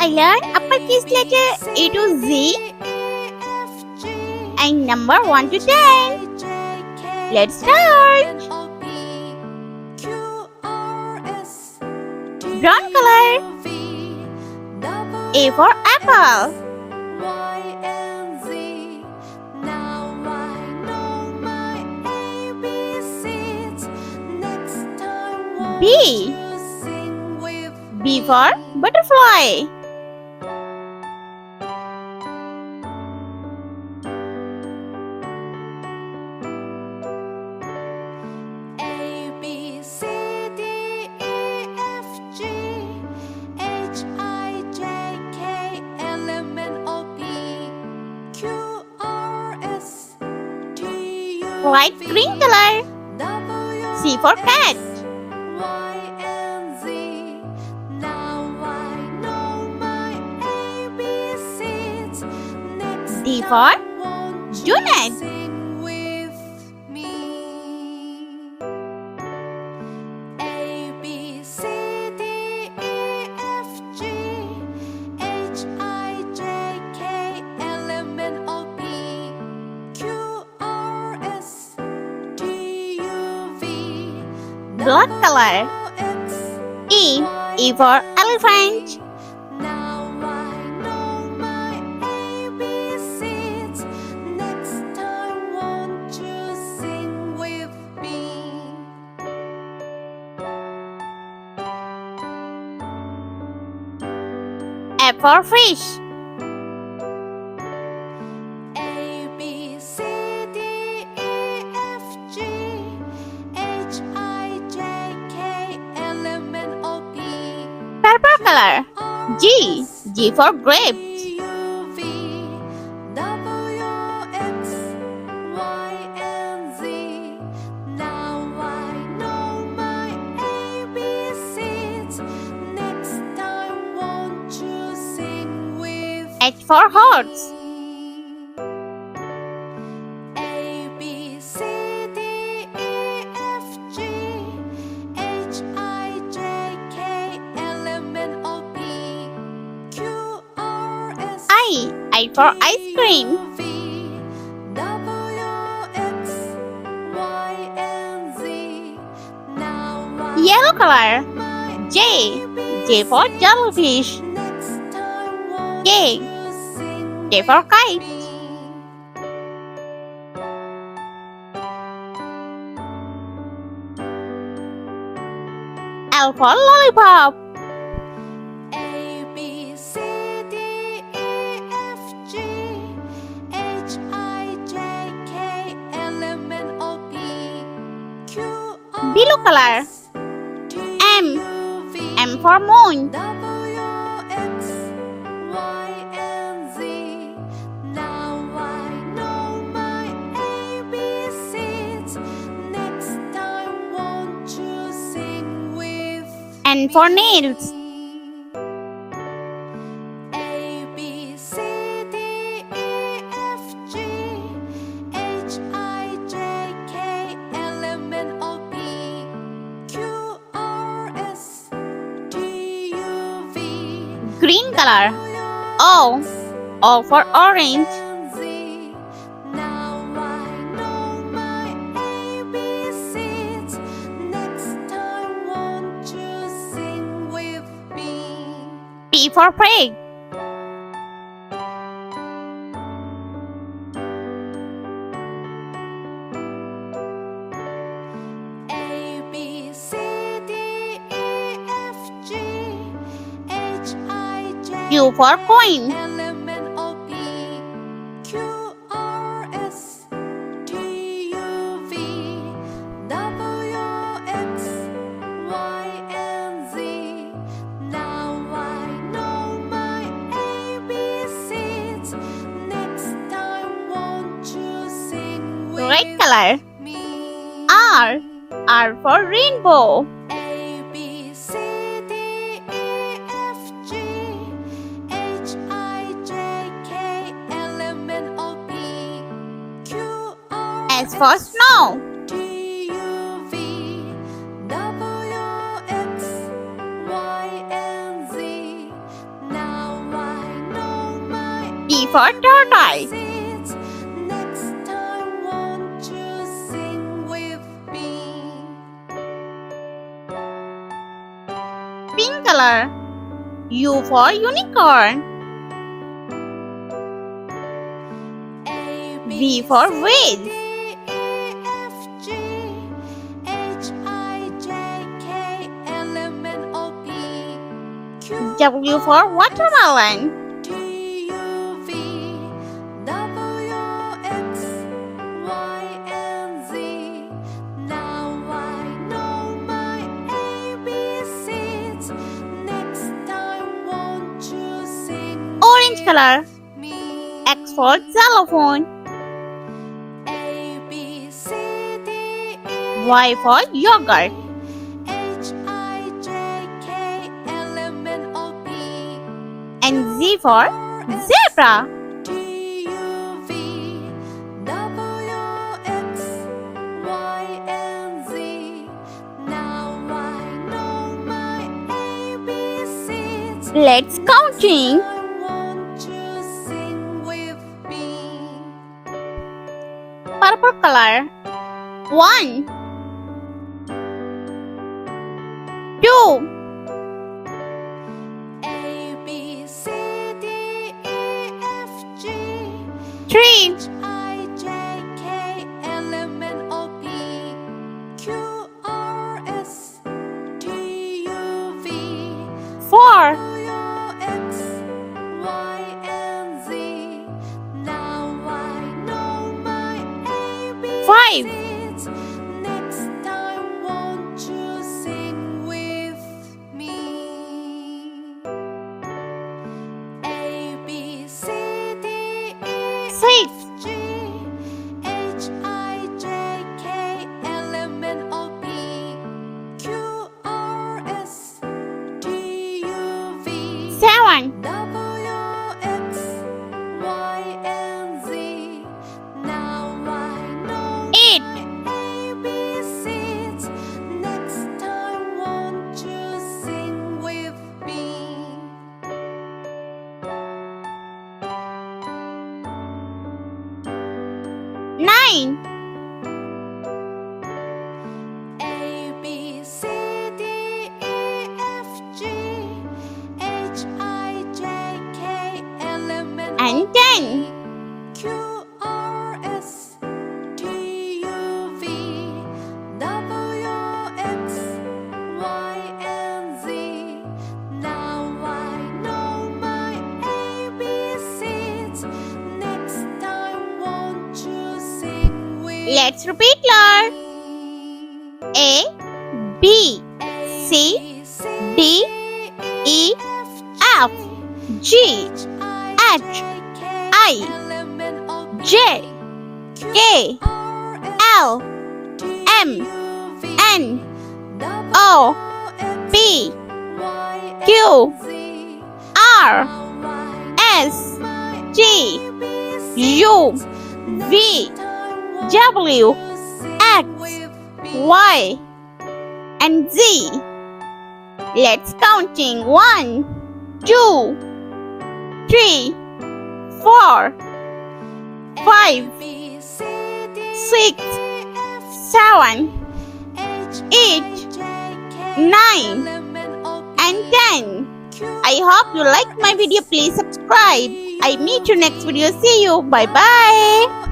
I learned uppercase letter A to Z and number 1 to 10. Let's start. Brown color. A for apple. B. B for butterfly. Light green color. C for cat. D for donut. Black color. E. E for elephant. F for fish. Purple color. G. G for grapes. H for horse. I for ice cream. Yellow color. J. J for jellyfish. K. K for kite. L for lollipop. Blue color. M. M for moon. N for nails. Green color. O. O for orange. P for pig. Q for coin. Red color. R. R for rainbow. S for snow. for tortoise. Next time, won't you sing with me? Pink color. U for unicorn. V for vase. W for watermelon. Orange color. X for xylophone. Y for yogurt. And Z for zebra. Let's counting. Purple color. 1 2 3 4 5 Next time, won't you sing with me? A, B, C, D, E, 6 G, H, I, J, K, L, M, N, O, P, Q, R, S, T, U, V, 7 W, X, Y, and Z. Now I know 8 ABCs. Next time, won't you sing with me? Nine A, B, C, D, E, F, G, H, I, J, K, L, M, N, and 10 Q, R, S, T, U, V, W, X, Y, and Z. Now I know my ABCs. Next time, won't you sing with Let's repeat loud. A B C D E F G H I J K L M N O P Q R S T U V W X Y and Z. Let's counting 1 2 3 4 5 6 7 8 9 and 10. I hope you like my video. Please subscribe. I meet you next video. See you. Bye bye.